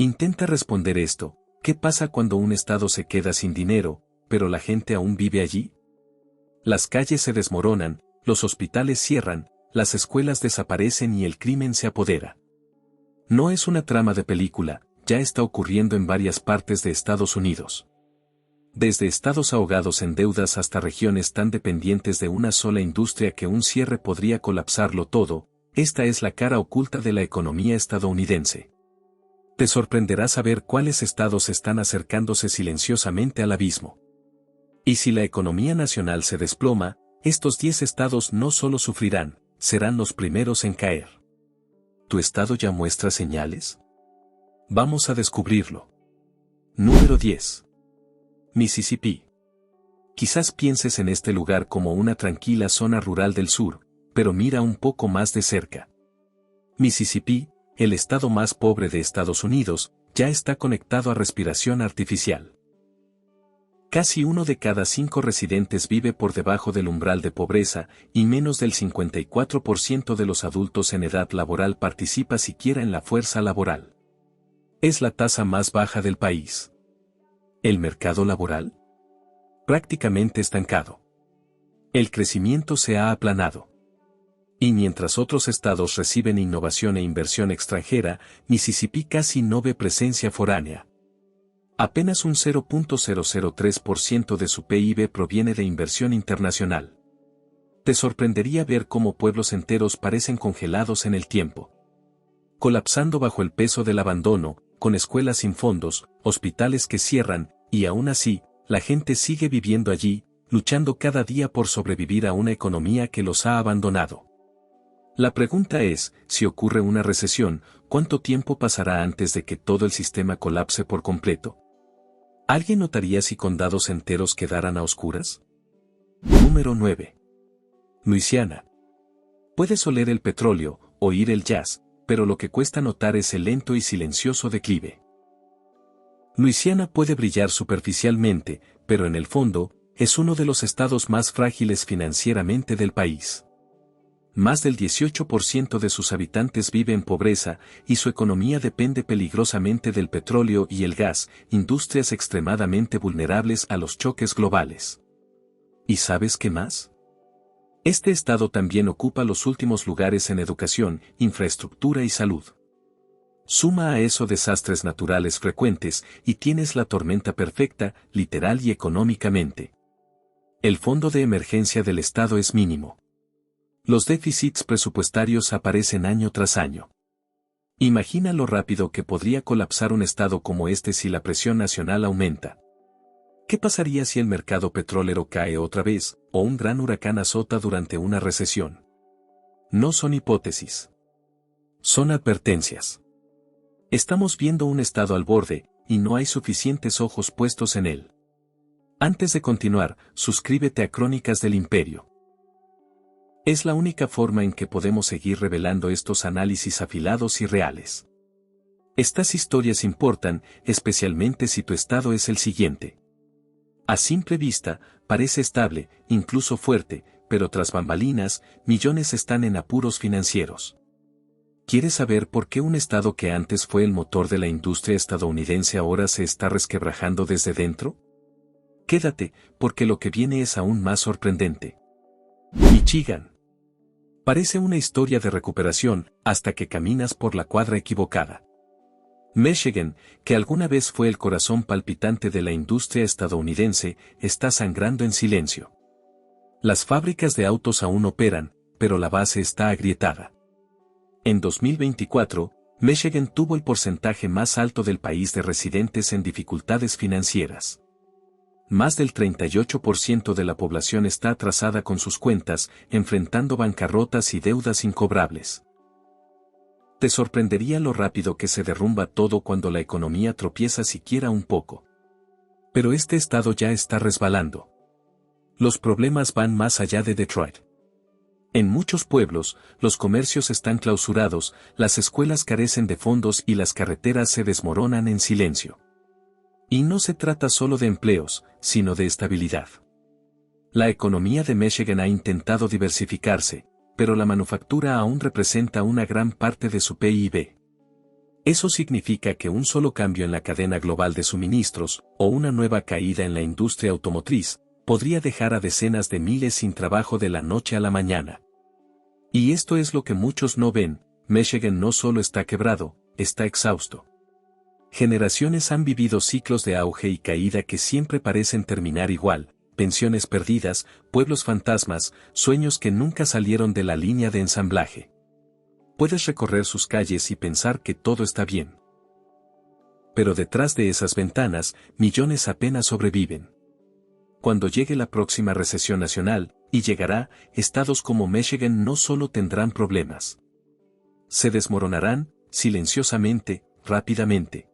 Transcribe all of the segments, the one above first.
Intenta responder esto: ¿qué pasa cuando un estado se queda sin dinero, pero la gente aún vive allí? Las calles se desmoronan, los hospitales cierran, las escuelas desaparecen y el crimen se apodera. No es una trama de película, ya está ocurriendo en varias partes de Estados Unidos. Desde estados ahogados en deudas hasta regiones tan dependientes de una sola industria que un cierre podría colapsarlo todo, esta es la cara oculta de la economía estadounidense. Te sorprenderá saber cuáles estados están acercándose silenciosamente al abismo. Y si la economía nacional se desploma, estos 10 estados no solo sufrirán, serán los primeros en caer. ¿Tu estado ya muestra señales? Vamos a descubrirlo. Número 10. Mississippi. Quizás pienses en este lugar como una tranquila zona rural del sur, pero mira un poco más de cerca. Mississippi, el estado más pobre de Estados Unidos, ya está conectado a respiración artificial. Casi 1 de cada 5 residentes vive por debajo del umbral de pobreza, y menos del 54% de los adultos en edad laboral participa siquiera en la fuerza laboral. Es la tasa más baja del país. ¿El mercado laboral? Prácticamente estancado. El crecimiento se ha aplanado. Y mientras otros estados reciben innovación e inversión extranjera, Mississippi casi no ve presencia foránea. Apenas un 0.003% de su PIB proviene de inversión internacional. Te sorprendería ver cómo pueblos enteros parecen congelados en el tiempo. Colapsando bajo el peso del abandono, con escuelas sin fondos, hospitales que cierran, y aún así, la gente sigue viviendo allí, luchando cada día por sobrevivir a una economía que los ha abandonado. La pregunta es, si ocurre una recesión, ¿cuánto tiempo pasará antes de que todo el sistema colapse por completo? ¿Alguien notaría si condados enteros quedaran a oscuras? Número 9. Luisiana. Puedes oler el petróleo, oír el jazz, pero lo que cuesta notar es el lento y silencioso declive. Luisiana puede brillar superficialmente, pero en el fondo, es uno de los estados más frágiles financieramente del país. Más del 18% de sus habitantes vive en pobreza, y su economía depende peligrosamente del petróleo y el gas, industrias extremadamente vulnerables a los choques globales. ¿Y sabes qué más? Este estado también ocupa los últimos lugares en educación, infraestructura y salud. Suma a eso desastres naturales frecuentes, y tienes la tormenta perfecta, literal y económicamente. El fondo de emergencia del estado es mínimo. Los déficits presupuestarios aparecen año tras año. Imagina lo rápido que podría colapsar un estado como este si la presión nacional aumenta. ¿Qué pasaría si el mercado petrolero cae otra vez, o un gran huracán azota durante una recesión? No son hipótesis. Son advertencias. Estamos viendo un estado al borde, y no hay suficientes ojos puestos en él. Antes de continuar, suscríbete a Crónicas del Imperio. Es la única forma en que podemos seguir revelando estos análisis afilados y reales. Estas historias importan, especialmente si tu estado es el siguiente. A simple vista, parece estable, incluso fuerte, pero tras bambalinas, millones están en apuros financieros. ¿Quieres saber por qué un estado que antes fue el motor de la industria estadounidense ahora se está resquebrajando desde dentro? Quédate, porque lo que viene es aún más sorprendente. Michigan. Parece una historia de recuperación, hasta que caminas por la cuadra equivocada. Michigan, que alguna vez fue el corazón palpitante de la industria estadounidense, está sangrando en silencio. Las fábricas de autos aún operan, pero la base está agrietada. En 2024, Michigan tuvo el porcentaje más alto del país de residentes en dificultades financieras. Más del 38% de la población está atrasada con sus cuentas, enfrentando bancarrotas y deudas incobrables. Te sorprendería lo rápido que se derrumba todo cuando la economía tropieza siquiera un poco. Pero este estado ya está resbalando. Los problemas van más allá de Detroit. En muchos pueblos, los comercios están clausurados, las escuelas carecen de fondos y las carreteras se desmoronan en silencio. Y no se trata solo de empleos, sino de estabilidad. La economía de Michigan ha intentado diversificarse, pero la manufactura aún representa una gran parte de su PIB. Eso significa que un solo cambio en la cadena global de suministros, o una nueva caída en la industria automotriz, podría dejar a decenas de miles sin trabajo de la noche a la mañana. Y esto es lo que muchos no ven: Michigan no solo está quebrado, está exhausto. Generaciones han vivido ciclos de auge y caída que siempre parecen terminar igual: pensiones perdidas, pueblos fantasmas, sueños que nunca salieron de la línea de ensamblaje. Puedes recorrer sus calles y pensar que todo está bien. Pero detrás de esas ventanas, millones apenas sobreviven. Cuando llegue la próxima recesión nacional, y llegará, estados como Michigan no solo tendrán problemas. Se desmoronarán, silenciosamente, rápidamente.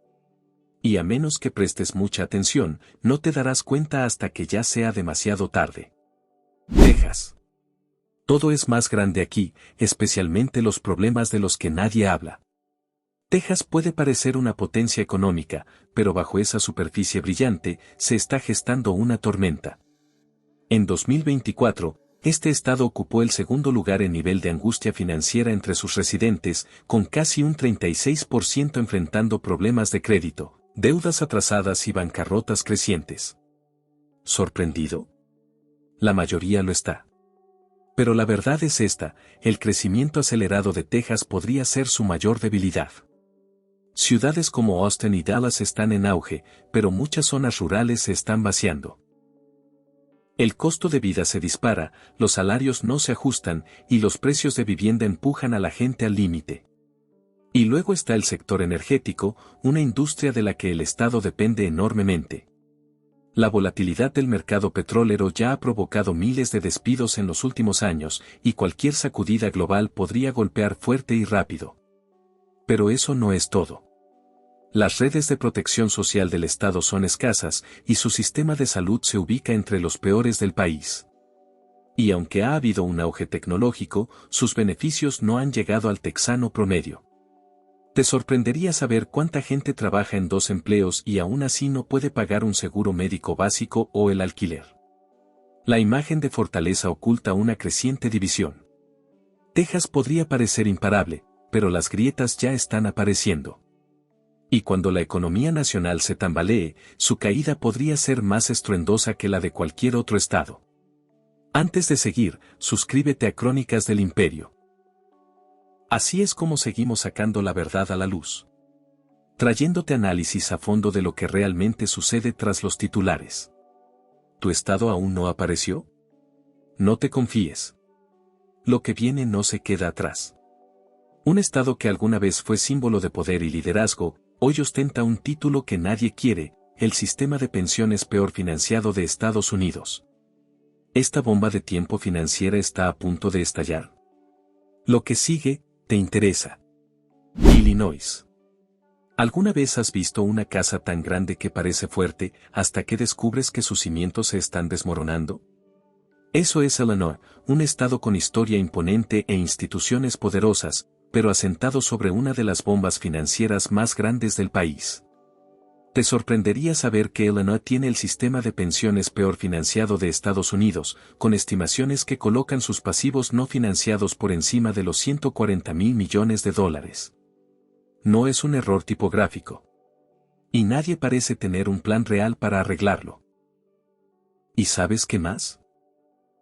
Y a menos que prestes mucha atención, no te darás cuenta hasta que ya sea demasiado tarde. Texas. Todo es más grande aquí, especialmente los problemas de los que nadie habla. Texas puede parecer una potencia económica, pero bajo esa superficie brillante, se está gestando una tormenta. En 2024, este estado ocupó el segundo lugar en nivel de angustia financiera entre sus residentes, con casi un 36% enfrentando problemas de crédito, deudas atrasadas y bancarrotas crecientes. ¿Sorprendido? La mayoría lo está. Pero la verdad es esta: el crecimiento acelerado de Texas podría ser su mayor debilidad. Ciudades como Austin y Dallas están en auge, pero muchas zonas rurales se están vaciando. El costo de vida se dispara, los salarios no se ajustan, y los precios de vivienda empujan a la gente al límite. Y luego está el sector energético, una industria de la que el Estado depende enormemente. La volatilidad del mercado petrolero ya ha provocado miles de despidos en los últimos años, y cualquier sacudida global podría golpear fuerte y rápido. Pero eso no es todo. Las redes de protección social del Estado son escasas, y su sistema de salud se ubica entre los peores del país. Y aunque ha habido un auge tecnológico, sus beneficios no han llegado al texano promedio. Te sorprendería saber cuánta gente trabaja en 2 empleos y aún así no puede pagar un seguro médico básico o el alquiler. La imagen de fortaleza oculta una creciente división. Texas podría parecer imparable, pero las grietas ya están apareciendo. Y cuando la economía nacional se tambalee, su caída podría ser más estruendosa que la de cualquier otro estado. Antes de seguir, suscríbete a Crónicas del Imperio. Así es como seguimos sacando la verdad a la luz. Trayéndote análisis a fondo de lo que realmente sucede tras los titulares. ¿Tu estado aún no apareció? No te confíes. Lo que viene no se queda atrás. Un estado que alguna vez fue símbolo de poder y liderazgo, hoy ostenta un título que nadie quiere: el sistema de pensiones peor financiado de Estados Unidos. Esta bomba de tiempo financiera está a punto de estallar. Lo que sigue te interesa. Illinois. ¿Alguna vez has visto una casa tan grande que parece fuerte, hasta que descubres que sus cimientos se están desmoronando? Eso es Illinois, un estado con historia imponente e instituciones poderosas, pero asentado sobre una de las bombas financieras más grandes del país. Te sorprendería saber que Illinois tiene el sistema de pensiones peor financiado de Estados Unidos, con estimaciones que colocan sus pasivos no financiados por encima de los 140,000 millones de dólares. No es un error tipográfico. Y nadie parece tener un plan real para arreglarlo. ¿Y sabes qué más?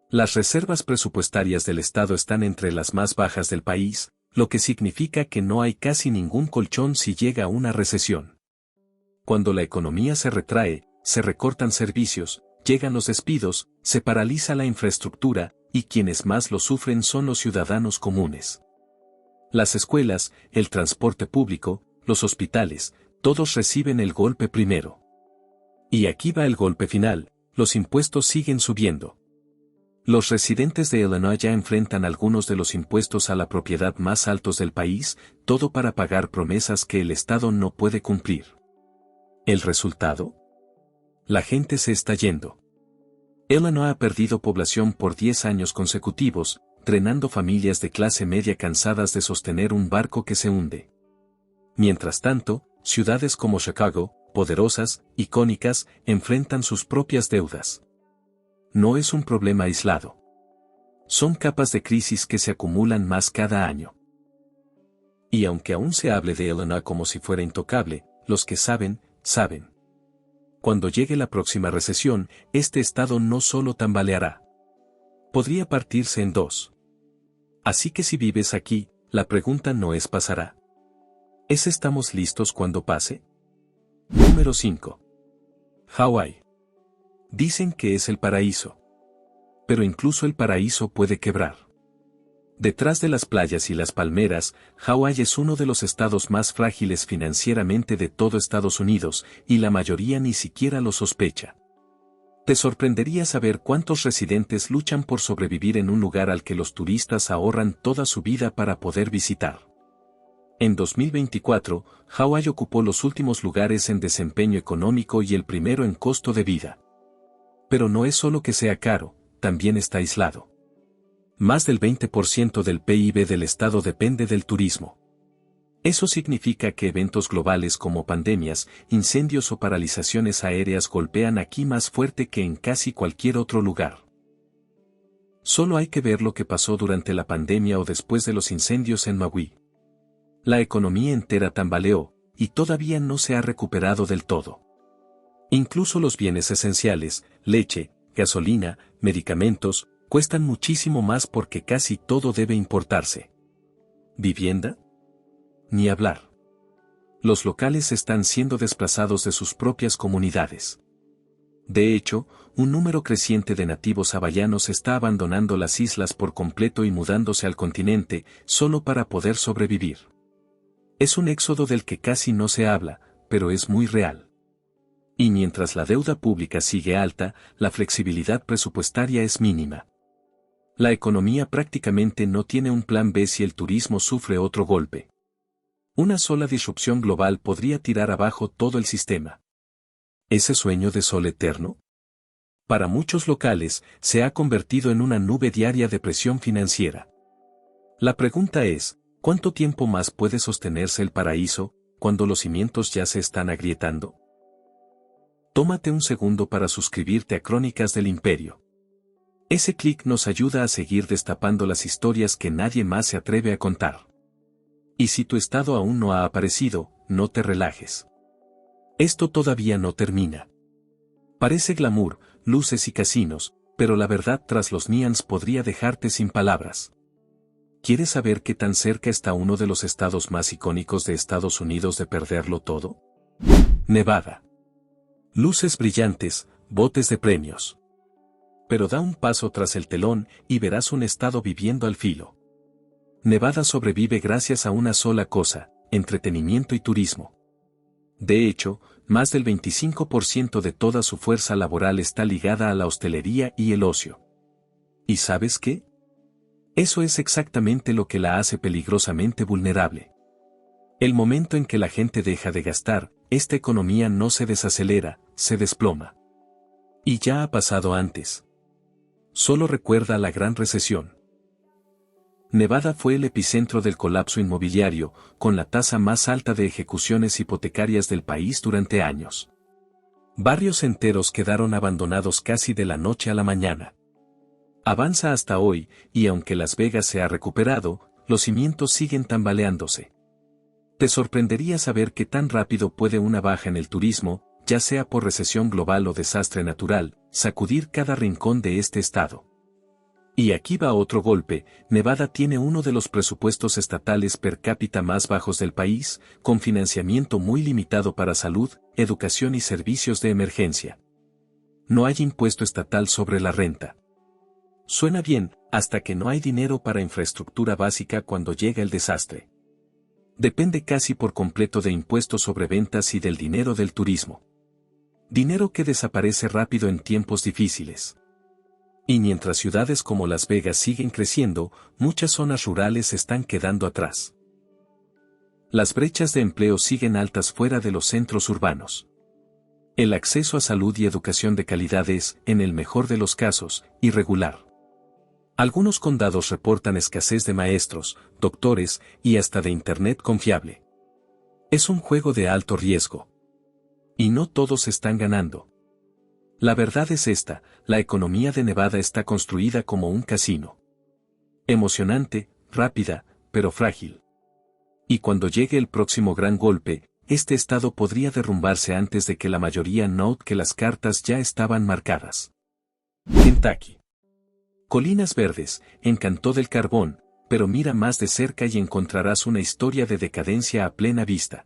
Las reservas presupuestarias del Estado están entre las más bajas del país, lo que significa que no hay casi ningún colchón si llega una recesión. Cuando la economía se retrae, se recortan servicios, llegan los despidos, se paraliza la infraestructura, y quienes más lo sufren son los ciudadanos comunes. Las escuelas, el transporte público, los hospitales, todos reciben el golpe primero. Y aquí va el golpe final: los impuestos siguen subiendo. Los residentes de Illinois ya enfrentan algunos de los impuestos a la propiedad más altos del país, todo para pagar promesas que el Estado no puede cumplir. ¿El resultado? La gente se está yendo. Illinois ha perdido población por 10 años consecutivos, drenando familias de clase media cansadas de sostener un barco que se hunde. Mientras tanto, ciudades como Chicago, poderosas, icónicas, enfrentan sus propias deudas. No es un problema aislado. Son capas de crisis que se acumulan más cada año. Y aunque aún se hable de Elena como si fuera intocable, los que saben, saben. Cuando llegue la próxima recesión, este estado no solo tambaleará. Podría partirse en dos. Así que si vives aquí, la pregunta no es ¿pasará? ¿Es estamos listos cuando pase? Número 5. Hawái. Dicen que es el paraíso. Pero incluso el paraíso puede quebrar. Detrás de las playas y las palmeras, Hawái es uno de los estados más frágiles financieramente de todo Estados Unidos, y la mayoría ni siquiera lo sospecha. Te sorprendería saber cuántos residentes luchan por sobrevivir en un lugar al que los turistas ahorran toda su vida para poder visitar. En 2024, Hawái ocupó los últimos lugares en desempeño económico y el primero en costo de vida. Pero no es solo que sea caro, también está aislado. Más del 20% del PIB del estado depende del turismo. Eso significa que eventos globales como pandemias, incendios o paralizaciones aéreas golpean aquí más fuerte que en casi cualquier otro lugar. Solo hay que ver lo que pasó durante la pandemia o después de los incendios en Maui. La economía entera tambaleó, y todavía no se ha recuperado del todo. Incluso los bienes esenciales, leche, gasolina, medicamentos, cuestan muchísimo más porque casi todo debe importarse. ¿Vivienda? Ni hablar. Los locales están siendo desplazados de sus propias comunidades. De hecho, un número creciente de nativos hawaianos está abandonando las islas por completo y mudándose al continente, solo para poder sobrevivir. Es un éxodo del que casi no se habla, pero es muy real. Y mientras la deuda pública sigue alta, la flexibilidad presupuestaria es mínima. La economía prácticamente no tiene un plan B si el turismo sufre otro golpe. Una sola disrupción global podría tirar abajo todo el sistema. ¿Ese sueño de sol eterno? Para muchos locales, se ha convertido en una nube diaria de presión financiera. La pregunta es, ¿cuánto tiempo más puede sostenerse el paraíso, cuando los cimientos ya se están agrietando? Tómate un segundo para suscribirte a Crónicas del Imperio. Ese clic nos ayuda a seguir destapando las historias que nadie más se atreve a contar. Y si tu estado aún no ha aparecido, no te relajes. Esto todavía no termina. Parece glamour, luces y casinos, pero la verdad tras los neons podría dejarte sin palabras. ¿Quieres saber qué tan cerca está uno de los estados más icónicos de Estados Unidos de perderlo todo? Nevada. Luces brillantes, botes de premios. Pero da un paso tras el telón y verás un estado viviendo al filo. Nevada sobrevive gracias a una sola cosa, entretenimiento y turismo. De hecho, más del 25% de toda su fuerza laboral está ligada a la hostelería y el ocio. ¿Y sabes qué? Eso es exactamente lo que la hace peligrosamente vulnerable. El momento en que la gente deja de gastar, esta economía no se desacelera, se desploma. Y ya ha pasado antes. Solo recuerda la Gran Recesión. Nevada fue el epicentro del colapso inmobiliario, con la tasa más alta de ejecuciones hipotecarias del país durante años. Barrios enteros quedaron abandonados casi de la noche a la mañana. Avanza hasta hoy, y aunque Las Vegas se ha recuperado, los cimientos siguen tambaleándose. Te sorprendería saber qué tan rápido puede una baja en el turismo, ya sea por recesión global o desastre natural, sacudir cada rincón de este estado. Y aquí va otro golpe, Nevada tiene uno de los presupuestos estatales per cápita más bajos del país, con financiamiento muy limitado para salud, educación y servicios de emergencia. No hay impuesto estatal sobre la renta. Suena bien, hasta que no hay dinero para infraestructura básica cuando llega el desastre. Depende casi por completo de impuestos sobre ventas y del dinero del turismo. Dinero que desaparece rápido en tiempos difíciles. Y mientras ciudades como Las Vegas siguen creciendo, muchas zonas rurales están quedando atrás. Las brechas de empleo siguen altas fuera de los centros urbanos. El acceso a salud y educación de calidad es, en el mejor de los casos, irregular. Algunos condados reportan escasez de maestros, doctores y hasta de internet confiable. Es un juego de alto riesgo. Y no todos están ganando. La verdad es esta, la economía de Nevada está construida como un casino. Emocionante, rápida, pero frágil. Y cuando llegue el próximo gran golpe, este estado podría derrumbarse antes de que la mayoría note que las cartas ya estaban marcadas. Kentucky. Colinas verdes, encantó del carbón, pero mira más de cerca y encontrarás una historia de decadencia a plena vista.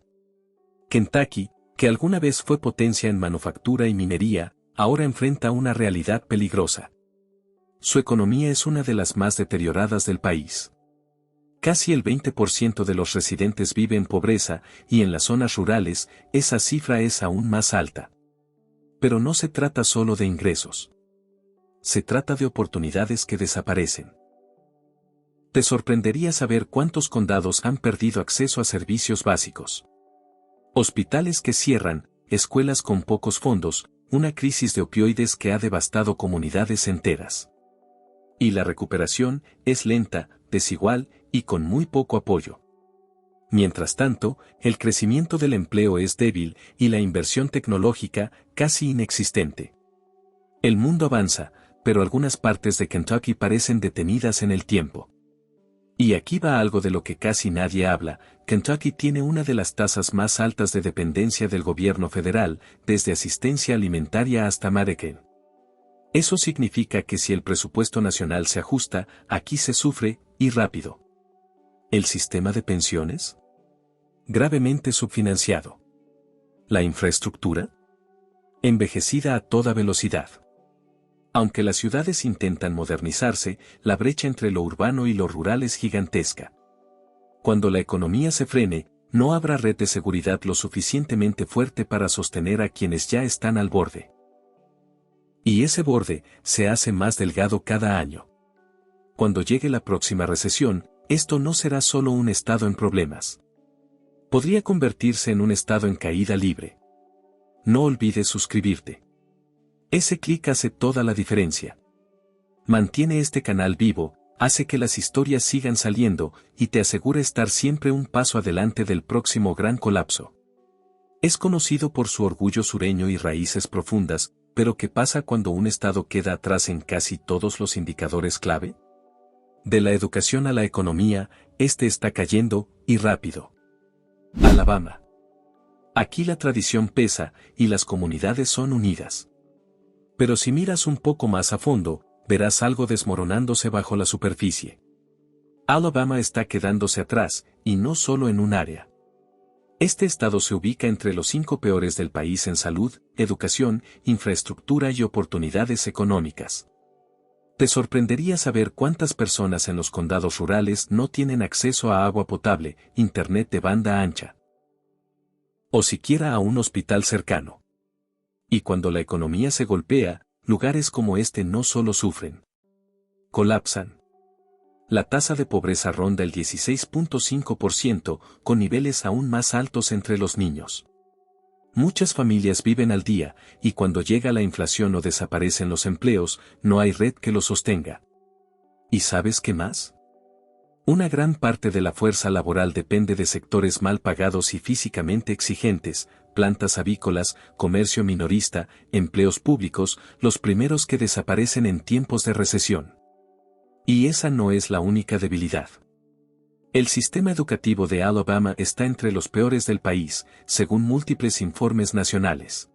Kentucky, que alguna vez fue potencia en manufactura y minería, ahora enfrenta una realidad peligrosa. Su economía es una de las más deterioradas del país. Casi el 20% de los residentes vive en pobreza y en las zonas rurales esa cifra es aún más alta. Pero no se trata solo de ingresos. Se trata de oportunidades que desaparecen. Te sorprendería saber cuántos condados han perdido acceso a servicios básicos. Hospitales que cierran, escuelas con pocos fondos, una crisis de opioides que ha devastado comunidades enteras. Y la recuperación es lenta, desigual y con muy poco apoyo. Mientras tanto, el crecimiento del empleo es débil y la inversión tecnológica casi inexistente. El mundo avanza, pero algunas partes de Kentucky parecen detenidas en el tiempo. Y aquí va algo de lo que casi nadie habla: Kentucky tiene una de las tasas más altas de dependencia del gobierno federal, desde asistencia alimentaria hasta Medicaid. Eso significa que si el presupuesto nacional se ajusta, aquí se sufre, y rápido. ¿El sistema de pensiones? Gravemente subfinanciado. ¿La infraestructura? Envejecida a toda velocidad. Aunque las ciudades intentan modernizarse, la brecha entre lo urbano y lo rural es gigantesca. Cuando la economía se frene, no habrá red de seguridad lo suficientemente fuerte para sostener a quienes ya están al borde. Y ese borde se hace más delgado cada año. Cuando llegue la próxima recesión, esto no será solo un estado en problemas. Podría convertirse en un estado en caída libre. No olvides suscribirte. Ese clic hace toda la diferencia. Mantiene este canal vivo, hace que las historias sigan saliendo y te asegura estar siempre un paso adelante del próximo gran colapso. Es conocido por su orgullo sureño y raíces profundas, pero ¿qué pasa cuando un estado queda atrás en casi todos los indicadores clave? De la educación a la economía, este está cayendo, y rápido. Alabama. Aquí la tradición pesa y las comunidades son unidas. Pero si miras un poco más a fondo, verás algo desmoronándose bajo la superficie. Alabama está quedándose atrás, y no solo en un área. Este estado se ubica entre los 5 peores del país en salud, educación, infraestructura y oportunidades económicas. Te sorprendería saber cuántas personas en los condados rurales no tienen acceso a agua potable, internet de banda ancha, o siquiera a un hospital cercano. Y cuando la economía se golpea, lugares como este no solo sufren, colapsan. La tasa de pobreza ronda el 16.5%, con niveles aún más altos entre los niños. Muchas familias viven al día, y cuando llega la inflación o desaparecen los empleos, no hay red que los sostenga. ¿Y sabes qué más? Una gran parte de la fuerza laboral depende de sectores mal pagados y físicamente exigentes: plantas avícolas, comercio minorista, empleos públicos, los primeros que desaparecen en tiempos de recesión. Y esa no es la única debilidad. El sistema educativo de Alabama está entre los peores del país, según múltiples informes nacionales.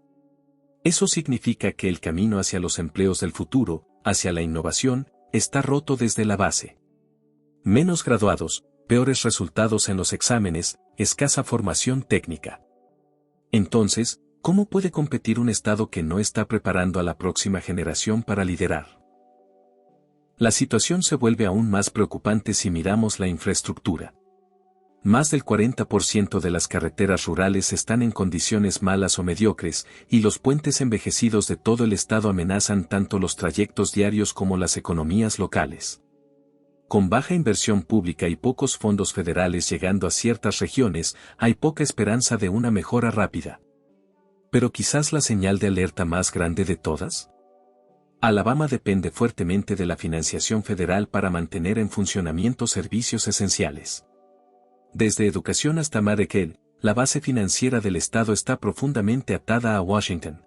Eso significa que el camino hacia los empleos del futuro, hacia la innovación, está roto desde la base. Menos graduados, peores resultados en los exámenes, escasa formación técnica. Entonces, ¿cómo puede competir un Estado que no está preparando a la próxima generación para liderar? La situación se vuelve aún más preocupante si miramos la infraestructura. Más del 40% de las carreteras rurales están en condiciones malas o mediocres, y los puentes envejecidos de todo el estado amenazan tanto los trayectos diarios como las economías locales. Con baja inversión pública y pocos fondos federales llegando a ciertas regiones, hay poca esperanza de una mejora rápida. Pero quizás la señal de alerta más grande de todas. Alabama depende fuertemente de la financiación federal para mantener en funcionamiento servicios esenciales. Desde educación hasta Medicaid, la base financiera del estado está profundamente atada a Washington.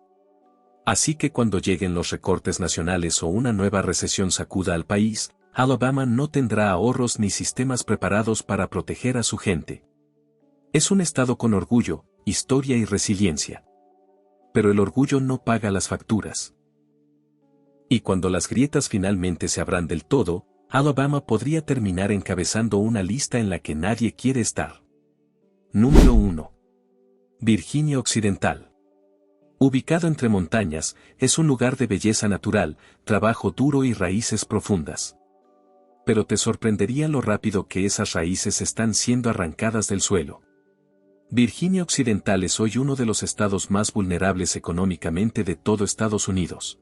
Así que cuando lleguen los recortes nacionales o una nueva recesión sacuda al país, Alabama no tendrá ahorros ni sistemas preparados para proteger a su gente. Es un estado con orgullo, historia y resiliencia. Pero el orgullo no paga las facturas. Y cuando las grietas finalmente se abran del todo, Alabama podría terminar encabezando una lista en la que nadie quiere estar. Número 1. Virginia Occidental. Ubicado entre montañas, es un lugar de belleza natural, trabajo duro y raíces profundas. Pero te sorprendería lo rápido que esas raíces están siendo arrancadas del suelo. Virginia Occidental es hoy uno de los estados más vulnerables económicamente de todo Estados Unidos.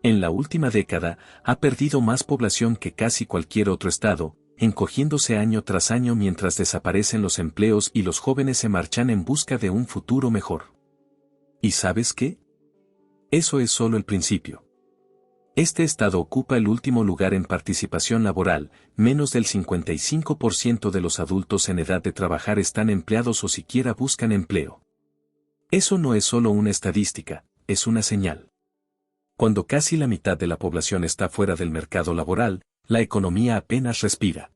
En la última década, ha perdido más población que casi cualquier otro estado, encogiéndose año tras año mientras desaparecen los empleos y los jóvenes se marchan en busca de un futuro mejor. ¿Y sabes qué? Eso es solo el principio. Este estado ocupa el último lugar en participación laboral, menos del 55% de los adultos en edad de trabajar están empleados o siquiera buscan empleo. Eso no es solo una estadística, es una señal. Cuando casi la mitad de la población está fuera del mercado laboral, la economía apenas respira.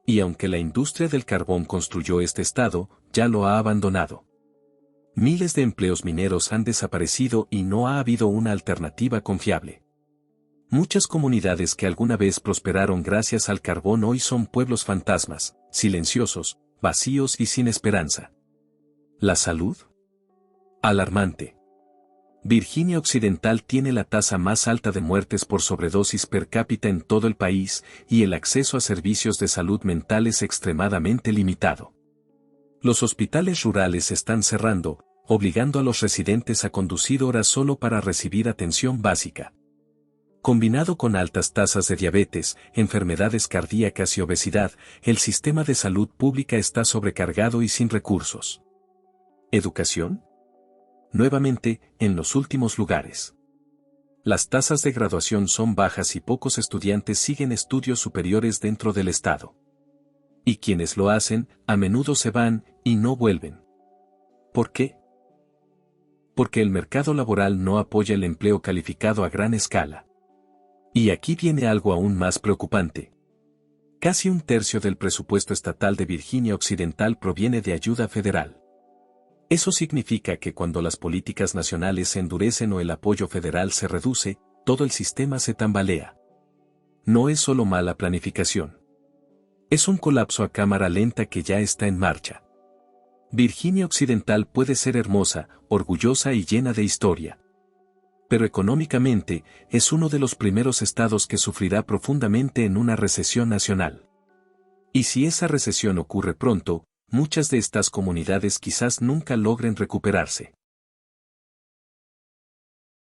Y aunque la industria del carbón construyó este estado, ya lo ha abandonado. Miles de empleos mineros han desaparecido y no ha habido una alternativa confiable. Muchas comunidades que alguna vez prosperaron gracias al carbón hoy son pueblos fantasmas, silenciosos, vacíos y sin esperanza. ¿La salud? Alarmante. Virginia Occidental tiene la tasa más alta de muertes por sobredosis per cápita en todo el país y el acceso a servicios de salud mental es extremadamente limitado. Los hospitales rurales están cerrando, obligando a los residentes a conducir horas solo para recibir atención básica. Combinado con altas tasas de diabetes, enfermedades cardíacas y obesidad, el sistema de salud pública está sobrecargado y sin recursos. ¿Educación? Nuevamente, en los últimos lugares. Las tasas de graduación son bajas y pocos estudiantes siguen estudios superiores dentro del estado. Y quienes lo hacen, a menudo se van, y no vuelven. ¿Por qué? Porque el mercado laboral no apoya el empleo calificado a gran escala. Y aquí viene algo aún más preocupante. Casi un tercio del presupuesto estatal de Virginia Occidental proviene de ayuda federal. Eso significa que cuando las políticas nacionales se endurecen o el apoyo federal se reduce, todo el sistema se tambalea. No es solo mala planificación. Es un colapso a cámara lenta que ya está en marcha. Virginia Occidental puede ser hermosa, orgullosa y llena de historia. Pero económicamente, es uno de los primeros estados que sufrirá profundamente en una recesión nacional. Y si esa recesión ocurre pronto, muchas de estas comunidades quizás nunca logren recuperarse.